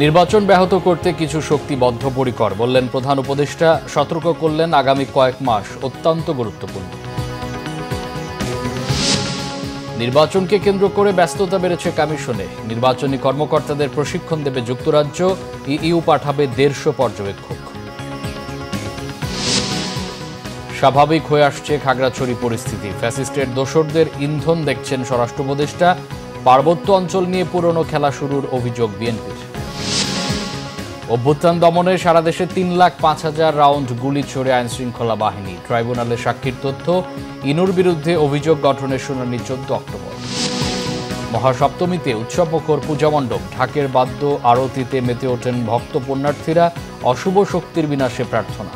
নির্বাচন ব্যাহত করতে কিছু শক্তি বদ্ধপরিকর বললেন প্রধান উপদেষ্টা। সতর্ক করলেন আগামী কয়েক মাস অত্যন্ত গুরুত্বপূর্ণ। নির্বাচনকে কেন্দ্র করে ব্যস্ততা বেড়েছে কমিশনে। নির্বাচনী কর্মকর্তাদের প্রশিক্ষণ দেবে যুক্তরাজ্য। ইইউ পাঠাবে 150 পর্যবেক্ষক। স্বাভাবিক হয়ে আসছে খাগড়াছড়ি পরিস্থিতি। ফ্যাসিস্টের দোসরদের ইন্ধন দেখছেন স্বরাষ্ট্র উপদেষ্টা। পার্বত্য অঞ্চল নিয়ে পুরনো খেলা শুরুর অভিযোগ বিএনপির। অভ্যুত্থান দমনে সারা দেশে 3,05,000 রাউন্ড গুলি ছোড়ে আইনশৃঙ্খলা বাহিনী। ট্রাইব্যুনালে সাক্ষীর তথ্য। ইনুর বিরুদ্ধে অভিযোগ গঠনের শুনানি 14 অক্টোবর। মহাসপ্তমীতে উৎসবমুখর পূজামণ্ডপ। ঢাকের বাদ্য আরতিতে মেতে ওঠেন ভক্ত পুণ্যার্থীরা। অশুভ শক্তির বিনাশে প্রার্থনা।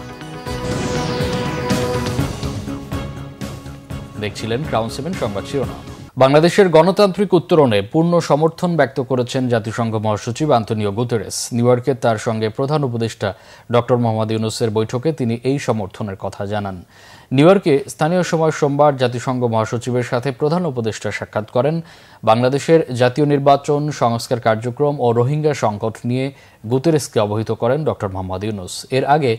দেখছিলেন ক্রাউন 7 সংবাদ শিরোনাম। বাংলাদেশের গণতান্ত্রিক উত্তরণে পূর্ণ সমর্থন ব্যক্ত করেছেন জাতিসংঘ মহাসচিব আন্তোনিও গুতেরেস। নিউ ইয়র্কে তার সঙ্গে প্রধান উপদেষ্টা ডক্টর মোহাম্মদ ইউনূসের বৈঠকে তিনি এই সমর্থনের কথা জানান। নিউ ইয়র্কে স্থানীয় সময় সোমবার জাতিসংঘ মহাসচিবের সাথে প্রধান উপদেষ্টা সাক্ষাৎ করেন। বাংলাদেশের জাতীয় নির্বাচন সংস্কার কার্যক্রম ও রোহিঙ্গা সংকট নিয়ে গুতেরেসকে অবহিত করেন ডক্টর মোহাম্মদ ইউনূস। এর আগে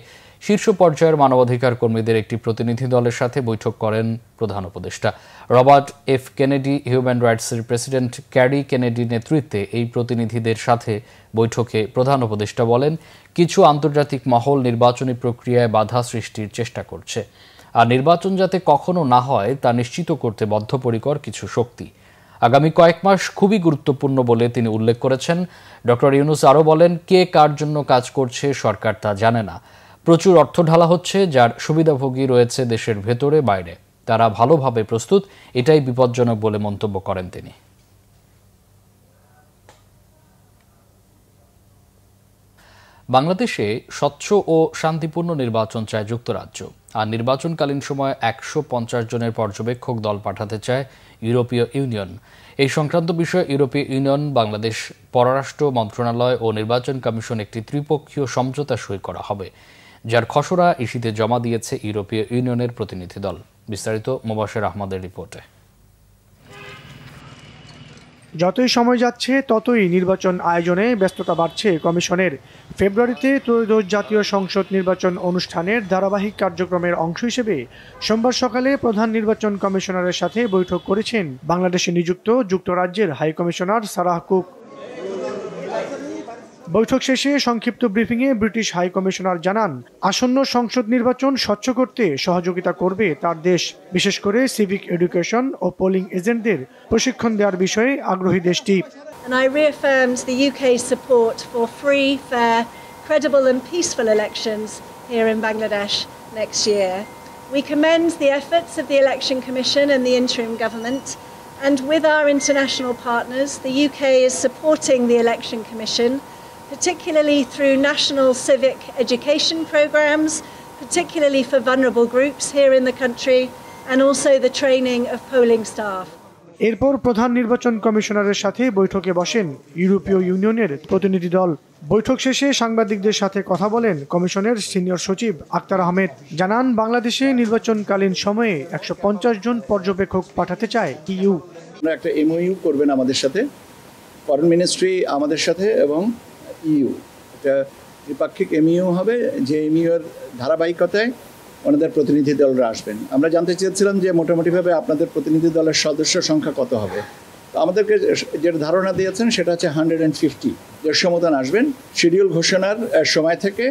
শীর্ষ পর্যায়ের মানবাধিকার কর্মীদের একটি প্রতিনিধি দলের সাথে বৈঠক করেন প্রধান উপদেষ্টা। রবার্ট এফ কেনেডি হিউম্যান রাইটসের প্রেসিডেন্ট ক্যারি কেনেডি নেতৃত্বে এই প্রতিনিধিদের সাথে বৈঠকে প্রধান উপদেষ্টা বলেন, কিছু আন্তর্জাতিক মহল নির্বাচনী প্রক্রিয়ায় বাধা সৃষ্টির চেষ্টা করছে, আর নির্বাচন যাতে কখনো না হয় তা নিশ্চিত করতে বদ্ধপরিকর কিছু শক্তি। আগামী কয়েক মাস খুবই গুরুত্বপূর্ণ বলে তিনি উল্লেখ করেছেন। ডক্টর ইউনূস আরও বলেন, কে কার জন্য কাজ করছে সরকার তা জানে না। প্রচুর অর্থ ঢালা হচ্ছে, যার সুবিধাভোগী রয়েছে দেশের ভেতরে বাইরে। তারা ভালোভাবে প্রস্তুত, এটাই বিপজ্জনক বলে মন্তব্য করেন তিনি। বাংলাদেশে স্বচ্ছ ও শান্তিপূর্ণ নির্বাচন চায় যুক্তরাজ্য, আর নির্বাচনকালীন সময় 150 জনের পর্যবেক্ষক দল পাঠাতে চায় ইউরোপীয় ইউনিয়ন। এই সংক্রান্ত বিষয়ে ইউরোপীয় ইউনিয়ন, বাংলাদেশ পররাষ্ট্র মন্ত্রণালয় ও নির্বাচন কমিশন একটি ত্রিপক্ষীয় সমঝোতা সই করা হবে, যার খসড়া ইসিতে জমা দিয়েছে ইউরোপীয় ইউনিয়নের প্রতিনিধি দল। বিস্তারিত মোবাশের আহমদের রিপোর্টে। যতই সময় যাচ্ছে ততই নির্বাচন আয়োজনে ব্যস্ততা বাড়ছে কমিশনের। ফেব্রুয়ারিতে ত্রয়োদশ জাতীয় সংসদ নির্বাচন অনুষ্ঠানের ধারাবাহিক কার্যক্রমের অংশ হিসেবে সোমবার সকালে প্রধান নির্বাচন কমিশনারের সাথে বৈঠক করেছেন বাংলাদেশে নিযুক্ত যুক্তরাজ্যের হাই কমিশনার সারাহ কুক। বৈঠক শেষে সংক্ষিপ্ত ব্রিফিংয়ে ব্রিটিশ হাই কমিশনার জানান, আসন্ন সংসদ নির্বাচন স্বচ্ছ করতে সহযোগিতা করবে তার দেশ। বিশেষ করে সিভিক এডুকেশন ও পোলিং এজেন্টদের প্রশিক্ষণ দেওয়ার বিষয়ে আগ্রহী দেশটি। And I reaffirmed the UK's support for free, fair, credible and peaceful elections here in Bangladesh next year. We commend the efforts of the Election Commission and the interim government, and with our international partners, the UK is supporting the Election Commission, particularly through national civic education programs, particularly for vulnerable groups here in the country, and also the training of polling staff. এরপর প্রধান নির্বাচন কমিশনারের সাথে বৈঠকে বসেন ইউরোপীয় ইউনিয়নের প্রতিনিধি দল। বৈঠক শেষে সাংবাদিকদের সাথে কথা বলেন কমিশনের সিনিয়র সচিব আক্তার আহমেদ। জানান, বাংলাদেশে নির্বাচনকালীন সময়ে 150 জন পর্যবেক্ষক পাঠাতে চায় ইইউ। একটা এমওইউ করবেন আমাদের সাথে, ফরেন মিনিস্ট্রি আমাদের সাথে এবং ইইউ। এটা দ্বিপাক্ষিক এমইউ হবে, যে এমইউ এর ধারাবাহিকতায় ওনাদের প্রতিনিধি দলরা আসবেন। আমরা জানতে চেয়েছিলাম যে মোটামুটিভাবে আপনাদের প্রতিনিধি দলের সদস্য সংখ্যা কত হবে। তো আমাদেরকে যেটা ধারণা দিয়েছেন সেটা হচ্ছে 150, 150 মতন আসবেন। শিডিউল ঘোষণার সময় থেকে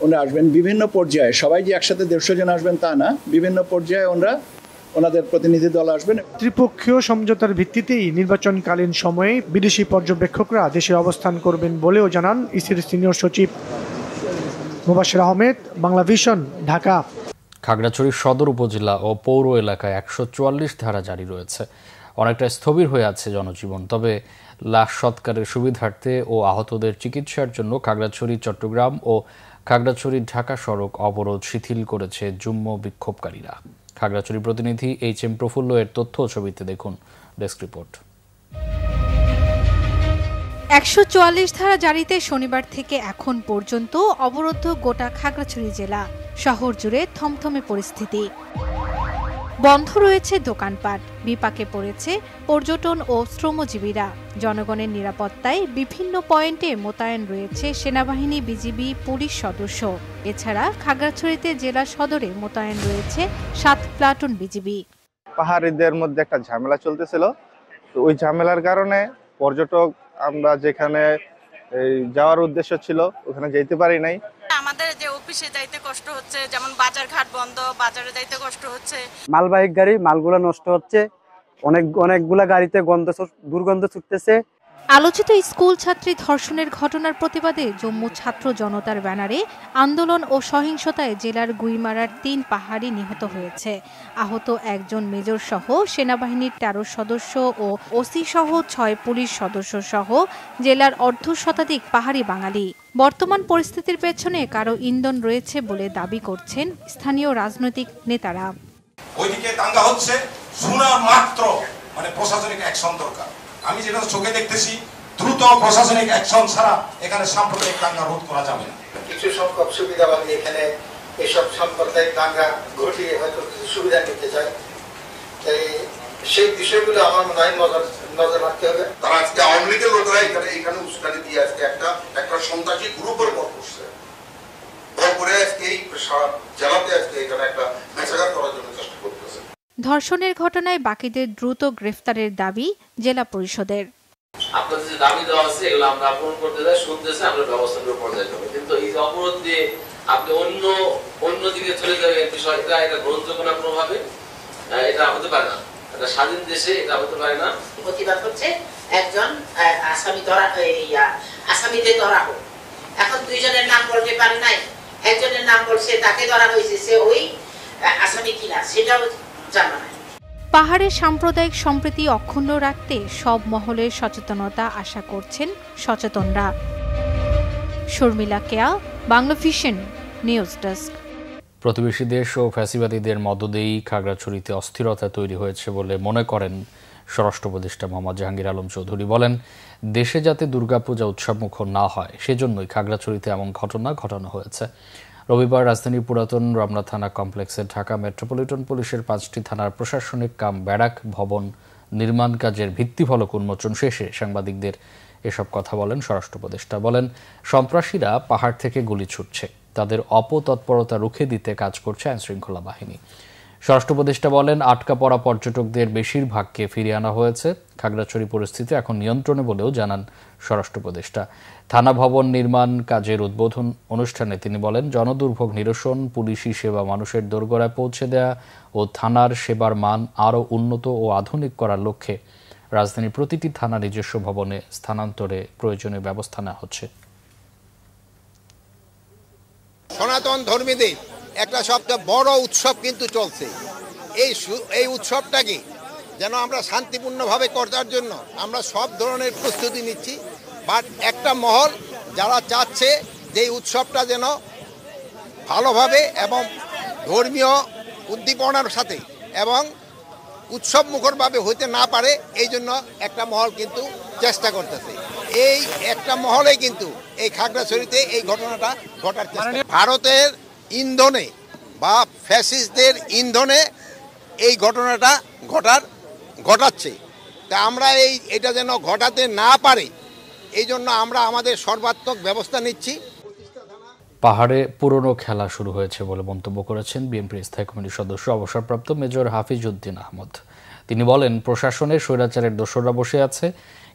ওনারা আসবেন বিভিন্ন পর্যায়ে। সবাই যে একসাথে 150 জন আসবেন তা না, বিভিন্ন পর্যায়ে ওনাদের প্রতিনিধি দল আসবেন। ত্রিপক্ষীয় সমঝোতার ভিত্তিতেই নির্বাচনকালীন সময়ে বিদেশি পর্যবেক্ষকরা দেশে অবস্থান করবেন বলেও জানান ইসির সিনিয়র সচিব। মোবাশের আহমেদ, বাংলা ভিশন, ঢাকা। খাগড়াছড়ির সদর উপজেলা ও পৌর এলাকায় 144 ধারা জারি রয়েছে। অনেকটা স্থবির হয়ে আছে জনজীবন। তবে লাশ সৎকারের সুবিধার্থে ও আহতদের চিকিৎসার জন্য খাগড়াছড়ি চট্টগ্রাম ও খাগড়াছড়ি ঢাকা সড়ক অবরোধ শিথিল করেছে যুগ্ম বিক্ষোভকারীরা। খাগড়াছড়ি প্রতিনিধি এইচ.এম. প্রফুল্ল এর তথ্য ও ছবিতে দেখুন ডেস্ক রিপোর্ট। 144 ধারা জারিতে শনিবার থেকে এখন পর্যন্ত অবরুদ্ধ গোটা খাগড়াছড়ি জেলা। শহর জুড়ে থমথমে পরিস্থিতি। বন্ধ রয়েছে দোকানপাট, বিপাকে পড়েছে পর্যটন ও শ্রমজীবীরা। জনগণের নিরাপত্তায় বিভিন্ন পয়েন্টে মোতায়েন রয়েছে সেনাবাহিনী, বিজিবি, পুলিশ সদস্য। এছাড়া খাগড়াছড়িতে জেলা সদরে মোতায়েন রয়েছে 7 প্লাটুন বিজিবি। পাহাড়িদের মধ্যে একটা ঝামেলা চলতেছিল, তো ওই ঝামেলার কারণে পর্যটক আমরা যেখানে যাওয়ার উদ্দেশ্য ছিল ওখানে যেতে পারি নাই। আমাদের যে অফিসে যাইতে কষ্ট হচ্ছে, যেমন বাজার ঘাট বন্ধ, বাজারে যাইতে কষ্ট হচ্ছে। মালবাহী গাড়ি, মালগুলা নষ্ট হচ্ছে, অনেকগুলা গাড়িতে দুর্গন্ধ ছুটতেছে। আলোচিত স্কুল ছাত্রী ধর্ষণের ঘটনার প্রতিবাদে জম্মু ছাত্র জনতার ব্যানারে আন্দোলন ও সহিংসতায় জেলার গুইমারার 3 পাহাড়ি নিহত হয়েছে। আহত একজন মেজর সহ সেনাবাহিনীর 13 সদস্য ও ওসি সহ 6 পুলিশ সদস্য সহ জেলার অর্ধশতাধিক পাহাড়ি বাঙালি। বর্তমান পরিস্থিতির পেছনে কারো ইন্ধন রয়েছে বলে দাবি করছেন স্থানীয় রাজনৈতিক নেতারা। ওইদিকে দাঙ্গা হচ্ছে, শোনা মাত্র প্রশাসনিক অ্যাকশন দরকার। আমি যেটা চোখে দেখতেছি, দ্রুত প্রশাসনিক অ্যাকশন ছাড়া এখানে সাম্প্রদায়িক দাঙ্গা রোধ করা যাবে না। কিছু সংখ্যক সুবিধাবাদী এখানে এসব সাম্প্রদায়িক দাঙ্গা ঘটিয়ে হয়তো কিছু সুবিধা নিতে চায়, সেই বিষয়গুলো আমার মনে হয় নজর রাখতে হবে। তারা আজকে আওয়ামী লীগের লোকরা এখানে উস্কানি দিয়ে আজকে একটা সন্ত্রাসী গ্রুপের ভর করছে, ভর করে আজকে এই জেলাতে আজকে এখানে একটা মেসাগার করার জন্য চেষ্টা করতেছে। ধর্ষণের ঘটনায় বাকিদের দ্রুত গ্রেফতারের দাবি জেলা পরিষদের। আপনাদের যে দাবি দেওয়া আছে এগুলো আমরা পূরণ করতে যাই, শুনতেছে, আমরা ব্যবস্থা করে পর্যায়ে যাবো। কিন্তু এই যে অবরোধ দিয়ে আপনি অন্য দিকে চলে যাবেন, বিষয়টা এটা গ্রহণযোগ্য না কোনোভাবে, এটা হতে পারে না। একটা স্বাধীন দেশে এটা হতে পারে না। প্রতিবাদ হচ্ছে একজন আসামিদের ধরা হোক। এখন 2 জনের নাম বলতে পারে নাই, একজনের নাম বলছে, তাকে ধরা হয়েছে, সে ওই আসামি কিনা সেটাও জানা নাই। পাহাড়ের সাম্প্রদায়িক সম্প্রীতি অক্ষুণ্ণ রাখতে সব মহলের সচেতনতা আশা করছেন সচেতনরা। শর্মিলা কেয়া, বাংলাভিশন নিউজ ডেস্ক। প্রতিবেশী দেশ ও ফ্যাসিবাদীদের মদদেই খাগড়াছড়িতে অস্থিরতা তৈরি হয়েছে বলে মনে করেন স্বরাষ্ট্র উপদেষ্টা মোহাম্মদ জাহাঙ্গীর আলম চৌধুরী। বলেন, দেশে যাতে দুর্গাপূজা উৎসবমুখর না হয় সেজন্যই খাগড়াছড়িতে এমন ঘটনা ঘটানো হয়েছে। রবিবার রাজধানীর পুরাতন রমনা থানা কমপ্লেক্সে ঢাকা মেট্রোপলিটন পুলিশের 5টি থানার প্রশাসনিক ব্যারাক ভবন নির্মাণ কাজের ভিত্তিফলক উন্মোচন শেষে সাংবাদিকদের এসব কথা বলেন স্বরাষ্ট্র উপদেষ্টা। বলেন, সন্ত্রাসীরা পাহাড় থেকে গুলি ছুটছে, তাদের অপতৎপরতা রুখে দিতে কাজ করছে আইনশৃঙ্খলা বাহিনী। স্বরাষ্ট্র উপদেষ্টা বলেন, আটকা পড়া পর্যটকদের বেশিরভাগকে ফিরিয়ে আনা হয়েছে। খাগড়াছড়ি পরিস্থিতি এখন নিয়ন্ত্রণে বলেও জানান স্বরাষ্ট্র উপদেষ্টা। থানা ভবন নির্মাণ কাজের উদ্বোধন অনুষ্ঠানে তিনি বলেন, জনদুর্ভোগ নিরসন, পুলিশি সেবা মানুষের দোরগোড়ায় পৌঁছে দেয়া ও থানার সেবার মান আরও উন্নত ও আধুনিক করার লক্ষ্যে রাজধানীর প্রতিটি থানা নিজস্ব ভবনে স্থানান্তরে প্রয়োজনীয় ব্যবস্থা নেওয়া হচ্ছে। সনাতন ধর্মীদের একটা সবচেয়ে বড় উৎসব কিন্তু চলছে। এই উৎসবটাকে যেন আমরা শান্তিপূর্ণভাবে করার জন্য আমরা সব ধরনের প্রস্তুতি নিচ্ছি। বাট একটা মহল যারা চাচ্ছে যে এই উৎসবটা যেন ভালোভাবে এবং ধর্মীয় উদ্দীপনার সাথে এবং উৎসব মুখরভাবে হইতে না পারে, এই জন্য একটা মহল কিন্তু চেষ্টা করতেছে। এই একটা মহলে কিন্তু এই খাগড়াছড়িতে এই ঘটনাটা ঘটার চেষ্টা, ভারতের ইন্ধনে বা ফ্যাসিস্টদের ইন্ধনে এই ঘটনাটা ঘটাচ্ছে। তা আমরা এটা যেন ঘটাতে না পারে এই জন্য আমরা আমাদের সর্বাত্মক ব্যবস্থা নিচ্ছি। পাহাড়ে পুরনো খেলা শুরু হয়েছে বলে মন্তব্য করেছেন বিএনপির স্থায়ী কমিটির সদস্য অবসরপ্রাপ্ত মেজর হাফিজ উদ্দিন আহমদ। তিনি বলেন, প্রশাসনের স্বৈরাচারের দোসররা বসে আছে,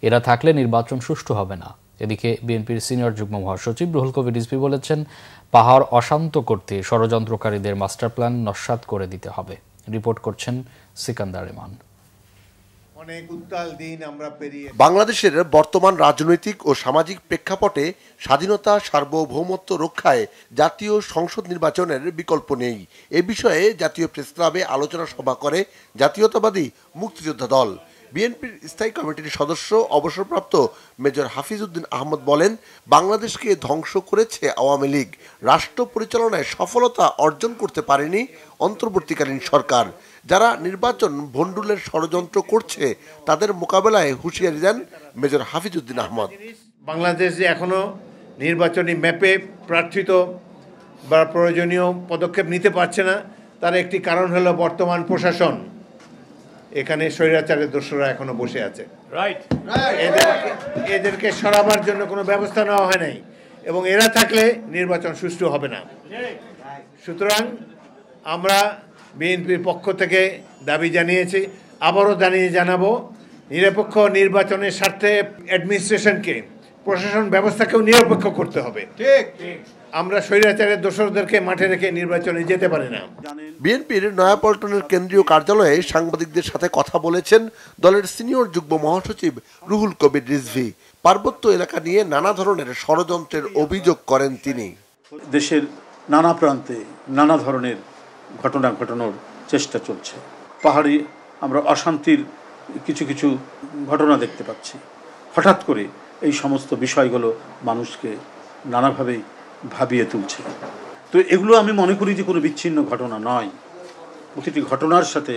এরা থাকলে নির্বাচন সুষ্ঠু হবে না। এদিকে বিএনপির সিনিয়র যুগ্ম মহাসচিব রুহুল কবির রিজভী বলেছেন, পাহাড় অশান্ত করতে ষড়যন্ত্রকারীদের মাস্টার প্ল্যান নস্যাৎ করে দিতে হবে। রিপোর্ট করছেন সিকান্দার রেমান। বাংলাদেশের বর্তমান রাজনৈতিক ও সামাজিক প্রেক্ষাপটে স্বাধীনতা সার্বভৌমত্ব রক্ষায় জাতীয় সংসদ নির্বাচনের বিকল্প নেই। এ বিষয়ে জাতীয় প্রেসক্লাবে আলোচনা সভা করে জাতীয়তাবাদী মুক্তিযোদ্ধা দল। বিএনপির স্থায়ী কমিটির সদস্য অবসরপ্রাপ্ত মেজর হাফিজ উদ্দিন আহমদ বলেন, বাংলাদেশকে ধ্বংস করেছে আওয়ামী লীগ, রাষ্ট্র পরিচালনায় সফলতা অর্জন করতে পারেনি অন্তর্বর্তীকালীন সরকার। যারা নির্বাচন ভণ্ডুলের ষড়যন্ত্র করছে তাদের মোকাবেলায় হুঁশিয়ারি দেন মেজর হাফিজ উদ্দিন আহমদ। বাংলাদেশে এখনো নির্বাচনী ম্যাপে প্রার্থিত বা প্রয়োজনীয় পদক্ষেপ নিতে পারছে না, তার একটি কারণ হলো বর্তমান প্রশাসন এখানে স্বৈরাচারের দোসররা এখনো বসে আছে। এদেরকে সরাবার জন্য কোনো ব্যবস্থা নেওয়া হয় নাই এবং এরা থাকলে নির্বাচন সুষ্ঠু হবে না। সুতরাং আমরা বিএনপির পক্ষ থেকে দাবি জানিয়েছি, আবারও জানাবো, নিরপেক্ষ নির্বাচনের স্বার্থে অ্যাডমিনিস্ট্রেশনকে, প্রশাসন ব্যবস্থাকেও নিরপেক্ষ করতে হবে। ঠিক, আমরা স্বৈরাচারের দোসরদেরকে মাঠে রেখে নির্বাচনে যেতে পারি না। বিএনপির নয়াপল্টনের কেন্দ্রীয় কার্যালয়ে সাংবাদিকদের সাথে কথা বলেছেন দলের সিনিয়র যুগ্ম মহাসচিব রুহুল কবির রিজভী। পার্বত্য এলাকা নিয়ে নানা ধরনের ষড়যন্ত্রের অভিযোগ করেন তিনি। দেশের নানা প্রান্তে নানা ধরনের ঘটনা ঘটানোর চেষ্টা চলছে। পাহাড়ে আমরা অশান্তির কিছু ঘটনা দেখতে পাচ্ছি। হঠাৎ করে এই সমস্ত বিষয়গুলো মানুষকে নানাভাবেই ভাবিয়ে তুলছে। তো এগুলো আমি মনে করি যে কোনো বিচ্ছিন্ন ঘটনা নয়, প্রতিটি ঘটনার সাথে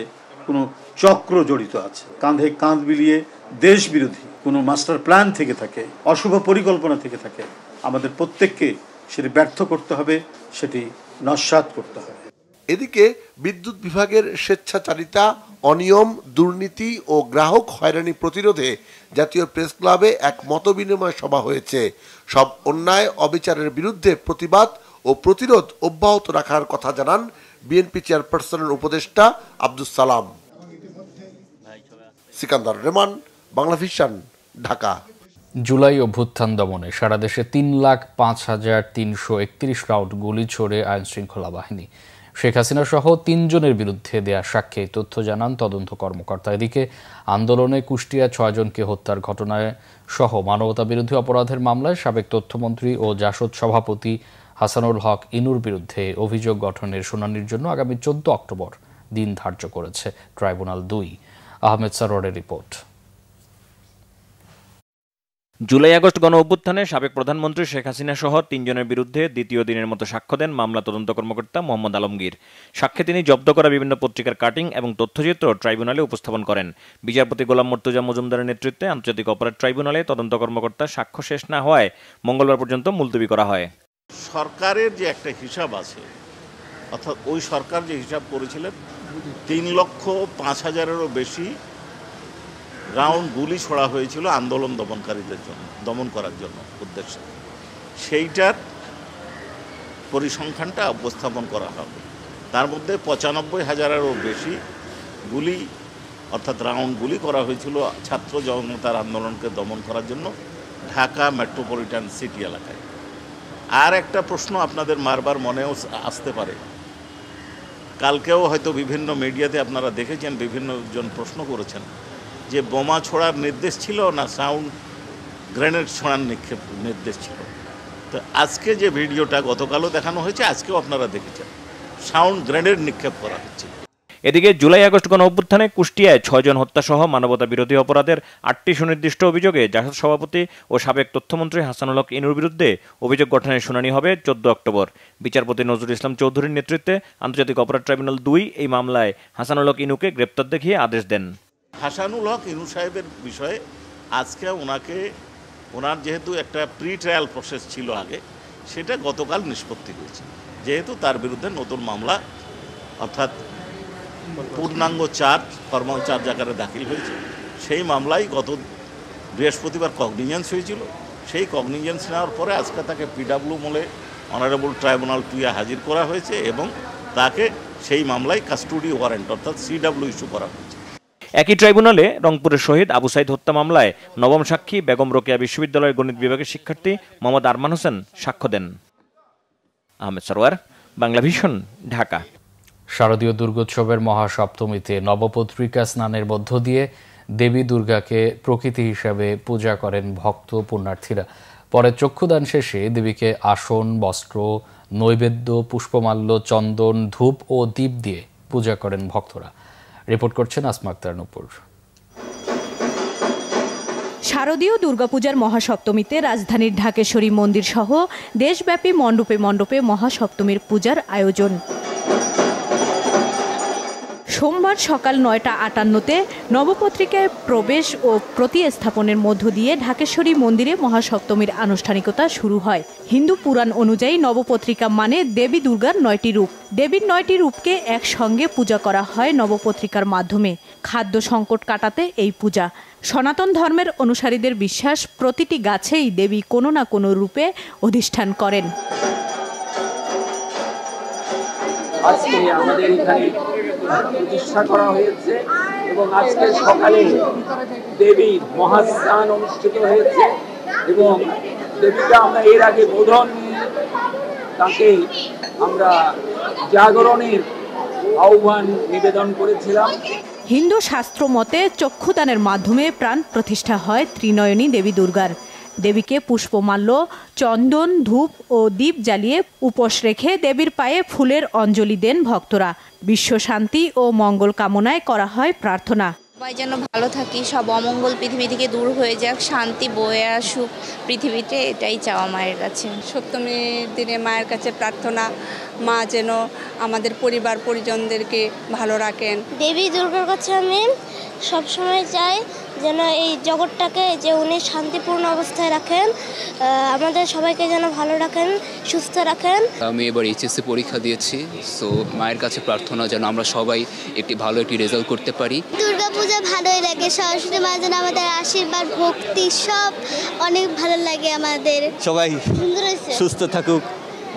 কোনো চক্র জড়িত আছে। কাঁধে কাঁধ মিলিয়ে দেশ বিরোধী কোনো মাস্টার প্ল্যান থেকে থাকে, অশুভ পরিকল্পনা থেকে থাকে, আমাদের প্রত্যেককে সেটি ব্যর্থ করতে হবে, সেটি নস্যাৎ করতে হবে। এদিকে বিদ্যুৎ বিভাগের স্বেচ্ছাচারিতা, অনিয়ম, দুর্নীতি ও গ্রাহক হয়রানি প্রতিরোধে জাতীয় প্রেস ক্লাবে এক মতবিনিময় সভা হয়েছে। সব অন্যায় অবিচারের বিরুদ্ধে প্রতিবাদ ও প্রতিরোধ অব্যাহত রাখার কথা জানান বিএনপি চেয়ারপারসনের উপদেষ্টা আব্দুস সালাম। সিকান্দার রেমান, বাংলা ভিশন, ঢাকা। জুলাই অভ্যুত্থান দমনে সারা দেশে 3,05,331 রাউন্ড গুলি ছোড়ে আইনশৃঙ্খলা বাহিনী। শেখ হাসিনা সহ 3 জনের বিরুদ্ধে দেয়া সাক্ষ্যে তথ্য জানান তদন্ত কর্মকর্তা। এদিকে আন্দোলনে কুষ্টিয়া 6 জনকে হত্যার ঘটনায় সহ মানবতা বিরোধী অপরাধের মামলায় সাবেক তথ্যমন্ত্রী ও জাসদ সভাপতি হাসানুল হক ইনুর বিরুদ্ধে অভিযোগ গঠনের শুনানির জন্য আগামী 14 অক্টোবর দিন ধার্য করেছে ট্রাইব্যুনাল 2। আহমেদ সারোয়ারের রিপোর্ট। জুলাই আগস্ট গণ অভ্যুত্থানে সাবেক প্রধানমন্ত্রী শেখ হাসিনা সহ 3 জনের বিরুদ্ধে দ্বিতীয় দিনের মতো সাক্ষ্য দেন মামলা তদন্ত কর্মকর্তা মোহাম্মদ আলমগীর। সাক্ষ্যে তিনি জব্দ করা বিভিন্ন পত্রিকার কাটিং এবং তথ্যচিত্র ট্রাইব্যুনালে উপস্থাপন করেন। বিচারপতি গোলাম মর্তুজা মজুমদারের নেতৃত্বে আন্তর্জাতিক অপরাধ ট্রাইব্যুনালে তদন্ত কর্মকর্তা সাক্ষ্য শেষ না হওয়ায় মঙ্গলবার পর্যন্ত মুলতবি করা হয়। সরকারের যে একটা হিসাব আছে, অর্থাৎ ওই সরকার যে হিসাব করেছিলেন 3,05,000-এরও বেশি রাউন্ড গুলি ছোড়া হয়েছিল আন্দোলন দমনকারীদের জন্য, দমন করার জন্য উদ্দেশ্যে, সেইটার পরিসংখ্যানটা উপস্থাপন করা হবে। তার মধ্যে 95,000-এরও বেশি গুলি অর্থাৎ রাউন্ড গুলি করা হয়েছিল ছাত্র জনতার আন্দোলনকে দমন করার জন্য ঢাকা মেট্রোপলিটন সিটি এলাকায়। আর একটা প্রশ্ন আপনাদের বারবার মনেও আসতে পারে, কালকেও হয়তো বিভিন্ন মিডিয়াতে আপনারা দেখেছেন, বিভিন্ন জন প্রশ্ন করেছেন যে বোমা ছোড়ার নির্দেশ ছিল না সাউন্ড গ্রেনেড ছোড়ার নির্দেশ ছিল। তো আজকে যে ভিডিওটা গতকালও দেখানো হয়েছে, আজকেও আপনারা দেখেছেন সাউন্ড গ্রেনেড নিক্ষেপ করা হচ্ছে। এদিকে জুলাই আগস্ট গণ অভ্যুত্থানে কুষ্টিয়ায় 6 জন হত্যা সহ মানবতা বিরোধী অপরাধের 8টি সুনির্দিষ্ট অভিযোগে জাসদ সভাপতি ও সাবেক তথ্যমন্ত্রী হাসানুল হক ইনুর বিরুদ্ধে অভিযোগ গঠনের শুনানি হবে 14 অক্টোবর। বিচারপতি নজরুল ইসলাম চৌধুরীর নেতৃত্বে আন্তর্জাতিক অপরাধ ট্রাইব্যুনাল 2 এই মামলায় হাসানুল হক ইনুকে গ্রেপ্তার দেখিয়ে আদেশ দেন। হাসানুল হক ইনু সাহেবের বিষয়ে আজকে ওনার যেহেতু একটা প্রি ট্রায়াল প্রসেস ছিল আগে, সেটা গতকাল নিষ্পত্তি হয়েছে। যেহেতু তার বিরুদ্ধে নতুন মামলা অর্থাৎ পূর্ণাঙ্গ চার্জ, ফরমাল চার্জ আকারে দাখিল হয়েছে, সেই মামলায় গত বৃহস্পতিবার কগনিজেন্স হয়েছিল। সেই কগনিজেন্স নেওয়ার পরে আজকে তাকে পিডাব্লিউ মলে অনারেবল ট্রাইব্যুনাল 2-এ হাজির করা হয়েছে এবং তাকে সেই মামলায় কাস্টোডি ওয়ারেন্ট অর্থাৎ CW ইস্যু করা হয়েছে। একই ট্রাইব্যুনালে রংপুরের শহীদ আবু সাইদ হত্যা মামলায় নবম সাক্ষী বেগম রোকেয়া বিশ্ববিদ্যালয়ের গণিত বিভাগের শিক্ষার্থী মোহাম্মদ আরমান হোসেন সাক্ষ্য দেন। আহমেদ সারোয়ার, বাংলা ভিশন, ঢাকা। শারদীয় দুর্গোৎসবের মহাসপ্তমীতে নবপত্রিকা স্নানের মধ্য দিয়ে দেবী দুর্গাকে প্রকৃতি হিসাবে পূজা করেন ভক্ত পুণ্যার্থীরা। পরে চক্ষুদান শেষে দেবীকে আসন, বস্ত্র, নৈবেদ্য, পুষ্পমাল্য, চন্দন, ধূপ ও দীপ দিয়ে পূজা করেন ভক্তরা। রিপোর্ট করছেন আসমা আক্তার নূপুর। শারদীয় দুর্গাপূজার মহাসপ্তমীতে রাজধানীর ঢাকেশ্বরী মন্দির সহ দেশব্যাপী মণ্ডপে মণ্ডপে মহাসপ্তমীর পূজার আয়োজন। সোমবার সকাল ৯টা৫৮-তে নবপত্রিকায় প্রবেশ ও প্রতিস্থাপনের মধ্য দিয়ে ঢাকেশ্বরী মন্দিরে মহাসপ্তমীর আনুষ্ঠানিকতা শুরু হয়। হিন্দু পুরাণ অনুযায়ী নবপত্রিকা মানে দেবী দুর্গার ৯টি রূপ। দেবীর ৯টি রূপকে একসঙ্গে পূজা করা হয় নবপত্রিকার মাধ্যমে। খাদ্য সংকট কাটাতে এই পূজা। সনাতন ধর্মের অনুসারীদের বিশ্বাস, প্রতিটি গাছেই দেবী কোনো না কোনো রূপে অধিষ্ঠান করেন। আজকে আমাদের এখানে প্রতিষ্ঠা করা হয়েছে এবং আজকে সকালে দেবীর মহাস্নান অনুষ্ঠিত হয়েছে এবং দেবীকে আমরা এর আগে বোধন তাকে আমরা জাগরণের আহ্বান নিবেদন করেছিলাম। হিন্দু শাস্ত্র মতে চক্ষুদানের মাধ্যমে প্রাণ প্রতিষ্ঠা হয় ত্রিনয়নী দেবী দুর্গার। দেবীকে পুষ্পমাল্য, চন্দন, ধূপ ও দীপ জ্বালিয়ে উপোস রেখে দেবীর পায়ে ফুলের অঞ্জলি দেন ভক্তরা। বিশ্ব শান্তি ও মঙ্গল কামনায় করা হয় প্রার্থনা। সবাই যেন ভালো থাকি, সব অমঙ্গল পৃথিবী থেকে দূর হয়ে যাক, শান্তি বয়ে আসুক পৃথিবীতে, এটাই চাওয়া মায়ের কাছে। সপ্তমীর দিনে মায়ের কাছে প্রার্থনা, মা যেন আমাদের পরিবার পরিজনদেরকে ভালো রাখেন। দেবী দুর্গার কাছে আমি সবসময় চাই যেন এই জগৎটাকে যে উনি শান্তিপূর্ণ অবস্থায় রাখেন, আমাদের সবাইকে যেন ভালো রাখেন, সুস্থ রাখেন। আমি এবার এইচএসসি পরীক্ষা দিয়েছি, সো মায়ের কাছে প্রার্থনা যেন আমরা সবাই ভালো একটি রেজাল্ট করতে পারি। দুর্গাপূজা ভালোই লাগে, সরস্বতী মা যেন আমাদের আশীর্বাদ, ভক্তি সব অনেক ভালো লাগে আমাদের। সবাই সুস্থ থাকুক,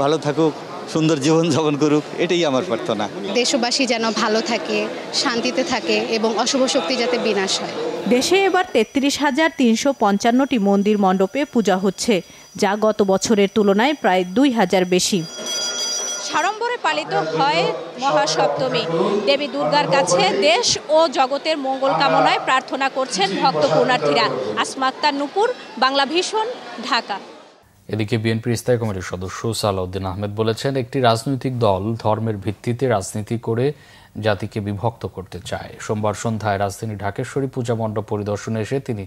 ভালো থাকুক, সুন্দর জীবন যাপন করুক, এটাই আমার প্রার্থনা। দেশবাসী যেন ভালো থাকে, শান্তিতে থাকে এবং অশুভ শক্তি যাতে বিনাশ হয়। দেশে এবার ৩৩,৩৫৫টি মন্দির মণ্ডপে পূজা হচ্ছে, যা গত বছরের তুলনায় প্রায় ২,০০০ বেশি। সাড়ম্বরে পালিত হয় মহাসপ্তমী। দেবী দুর্গার কাছে দেশ ও জগতের মঙ্গল কামনায় প্রার্থনা করছেন ভক্ত পুণ্যার্থীরা। আসমা আক্তার, নূপুর, বাংলা ভিশন, ঢাকা। এদিকে বিএনপির স্থায়ী কমিটির সদস্য সালাউদ্দিন আহমেদ বলেছেন, একটি রাজনৈতিক দল ধর্মের ভিত্তিতে রাজনীতি করে জাতিকে বিভক্ত করতে চায়। সোমবার সন্ধ্যায় রাজধানী ঢাকেশ্বরী পূজা মণ্ডপ পরিদর্শনে এসে তিনি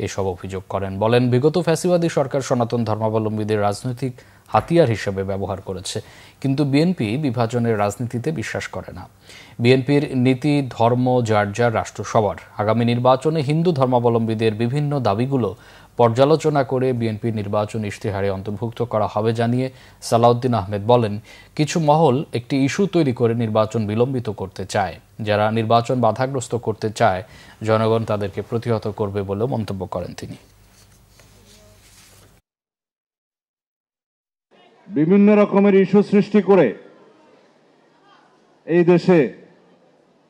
এসব অভিযোগ করেন। বলেন, বিগত ফ্যাসিবাদী সরকার সনাতন ধর্মাবলম্বীদের রাজনৈতিক হাতিয়ার হিসেবে ব্যবহার করেছে, কিন্তু বিএনপি বিভাজনের রাজনীতিতে বিশ্বাস করে না। বিএনপির নীতি ধর্ম যার যার, রাষ্ট্র সবার। আগামী নির্বাচনে হিন্দু ধর্মাবলম্বীদের বিভিন্ন দাবিগুলো পর্যালোচনা করে বিএনপি নির্বাচন ইশতেহারে অন্তর্ভুক্ত করা হবে জানিয়ে সালাউদ্দিন আহমেদ বলেন, কিছু মহল একটি ইস্যু তৈরি করে নির্বাচন বিলম্বিত করতে চায়। যারা নির্বাচন বাধাগ্রস্ত করতে চায়, জনগণ তাদেরকে প্রতিহত করবে বলেও মন্তব্য করেন তিনি। বিভিন্ন রকমের ইস্যু সৃষ্টি করে এই দেশে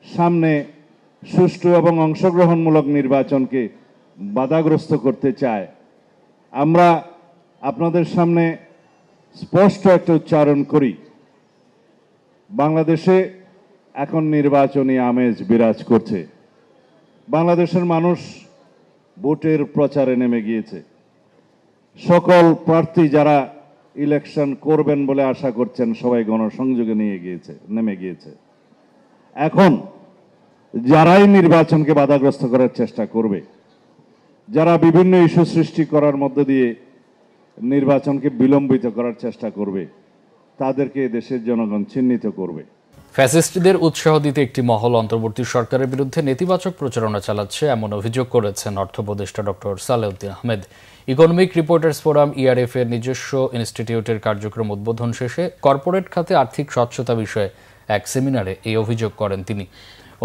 সামনে সুষ্ঠু এবং অংশগ্রহণমূলক নির্বাচনকে বাধাগ্রস্ত করতে চায়। আমরা আপনাদের সামনে স্পষ্ট একটা উচ্চারণ করি, বাংলাদেশে এখন নির্বাচনী আমেজ বিরাজ করছে। বাংলাদেশের মানুষ ভোটের প্রচারে নেমে গিয়েছে। সকল প্রার্থী যারা ইলেকশন করবেন বলে আশা করছেন, সবাই গণসংযোগে নেমে গিয়েছে। এখন যারাই নির্বাচনকে বাধাগ্রস্ত করার চেষ্টা করবে, যারা বিভিন্ন ইস্যু সৃষ্টি করার মধ্য দিয়ে নির্বাচনকে বিলম্বিত করার চেষ্টা করবে, তাদেরকে দেশের জনগণ চিহ্নিত করবে। ফ্যাসিস্টদের উৎসাহ দিতে একটি মহল অন্তর্বর্তী সরকারের বিরুদ্ধে নেতিবাচক প্রচারণা চালাচ্ছে, এমন অভিযোগ করেছেন অর্থ উপদেষ্টা doctor Salehuddin Ahmed. Economic reporters forum ERF এর নিজস্ব ইনস্টিটিউটের কার্যক্রম উদ্বোধন শেষে কর্পোরেট খাতে আর্থিক স্বচ্ছতা বিষয়ে এক সেমিনারে এই অভিযোগ করেন তিনি।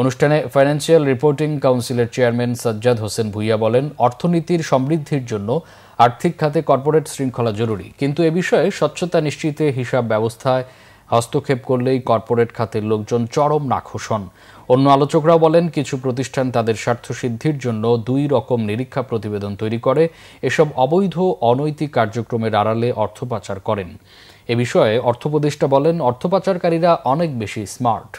অনুষ্ঠানে ফাইন্যান্সিয়াল রিপোর্টিং কাউন্সিলের চেয়ারম্যান সাজ্জাদ হোসেন ভুইয়া বলেন, অর্থনীতির সমৃদ্ধির জন্য আর্থিক খাতে কর্পোরেট শৃঙ্খলা জরুরি, কিন্তু এ বিষয়ে স্বচ্ছতা নিশ্চিতে হিসাব ব্যবস্থায় হস্তক্ষেপ করলেই কর্পোরেট খাতের লোকজন চরম নাখোশ হন। অন্য আলোচকরাও বলেন, কিছু প্রতিষ্ঠান তাদের স্বার্থসিদ্ধির জন্য দুই রকম নিরীক্ষা প্রতিবেদন তৈরি করে এসব অবৈধ অনৈতিক কার্যক্রমের আড়ালে অর্থ পাচার করেন। এ বিষয়ে অর্থ উপদেষ্টা বলেন, অর্থ পাচারকারীরা অনেক বেশি স্মার্ট।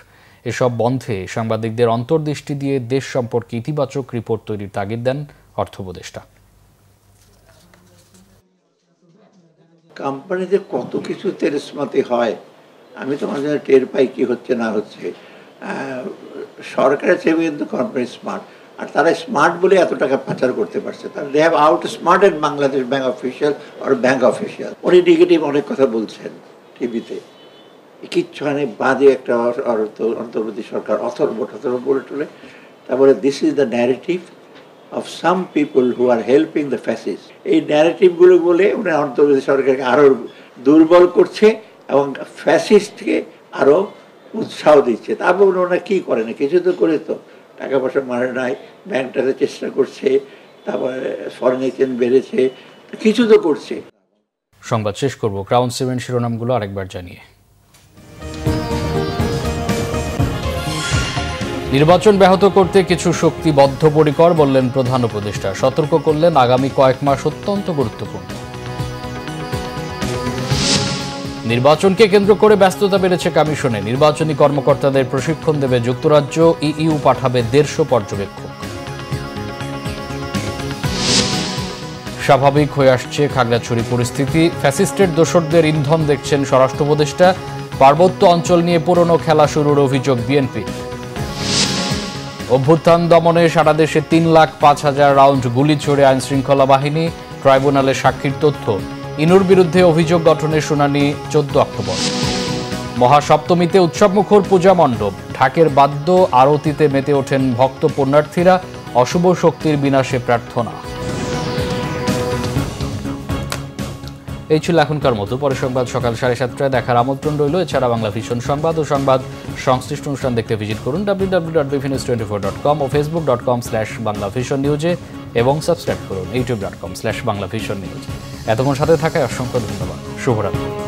এসব বন্ধে সাংবাদিকদের অন্তর্দৃষ্টি দিয়ে দেশ সম্পর্কে ইতিবাচক রিপোর্ট তৈরির তাগিদ দেন অর্থ উপদেষ্টা। কোম্পানিতে কত কিছু তেরস্মাতি হয়, আমি তো মাঝে টের পাই কি হচ্ছে না হচ্ছে। সরকারের চেয়ে কিন্তু কোম্পানি স্মার্ট, আর তারা স্মার্ট বলে এত টাকা পাচার করতে পারছে। তারা they have outsmarted Bangladesh bank official আর ব্যাংক অফিসিয়াল। উনি নেগেটিভ অনেক কথা বলছেন টিভিতে, কিচ্ছুখানি বাদে একটা অন্তর্বর্তী সরকার অথর্ব বলে টলে, তারপরে this is the narrative of some people who are helping the fascists. এই ন্যারেটিভগুলো বলে উনি অন্তর্বর্তী সরকারকে আরও দুর্বল করছে এবং ফ্যাসিস্টকে আরও উৎসাহ দিচ্ছে। তারপর ওনারা কী করে না, কিছু তো করে, তো টাকা পয়সা মারে নাই, ব্যাংকটাতে চেষ্টা করছে, তারপরে ফরেন এক্সচেঞ্জ বেড়েছে, কিছু তো করছে। সংবাদ শেষ করব ক্রাউন 7 শিরোনামগুলো আরেকবার জানিয়ে। নির্বাচন ব্যাহত করতে কিছু শক্তি বদ্ধপরিকর বললেন প্রধান উপদেষ্টা, সতর্ক করলেন আগামী কয়েক মাস অত্যন্ত গুরুত্বপূর্ণ। নির্বাচনকে কেন্দ্র করে ব্যস্ততা বেড়েছে কমিশনে, নির্বাচনী কর্মকর্তাদের প্রশিক্ষণ দেবে যুক্তরাজ্য, ইইউ পাঠাবে 150 পর্যবেক্ষক। স্বাভাবিক হয়ে আসছে খাগড়াছড়ি পরিস্থিতি, ফ্যাসিস্টের দোসরদের ইন্ধন দেখছেন স্বরাষ্ট্র উপদেষ্টা, পার্বত্য অঞ্চল নিয়ে পুরনো খেলা শুরুর অভিযোগ বিএনপি। অভ্যুত্থান দমনে সারা দেশে 3,05,000 রাউন্ড গুলি ছোড়ে আইনশৃঙ্খলা বাহিনী, ট্রাইব্যুনালে সাক্ষীর তথ্য। ইনুর বিরুদ্ধে অভিযোগ গঠনের শুনানি 14 অক্টোবর। মহাসপ্তমীতে উৎসবমুখর পূজা মণ্ডপ, ঢাকের বাদ্য আরতিতে মেতে ওঠেন ভক্ত পুণ্যার্থীরা, অশুভ শক্তির বিনাশে প্রার্থনা। এই ছিল এখনকার মতো, পরে সংবাদ সকাল 7:30টায় দেখার আমন্ত্রণ রইল। এছাড়া বাংলা ভিশন সংবাদ ও সংবাদ সংশ্লিষ্ট অনুষ্ঠান দেখতে ভিজিট করুন www.bvnews24.com ও facebook.com/banglavisionnews এবং সাবস্ক্রাইব করুন youtube.com/banglavisionnews। এতক্ষণ সাথে থাকায় অসংখ্য ধন্যবাদ। শুভরাত্রি।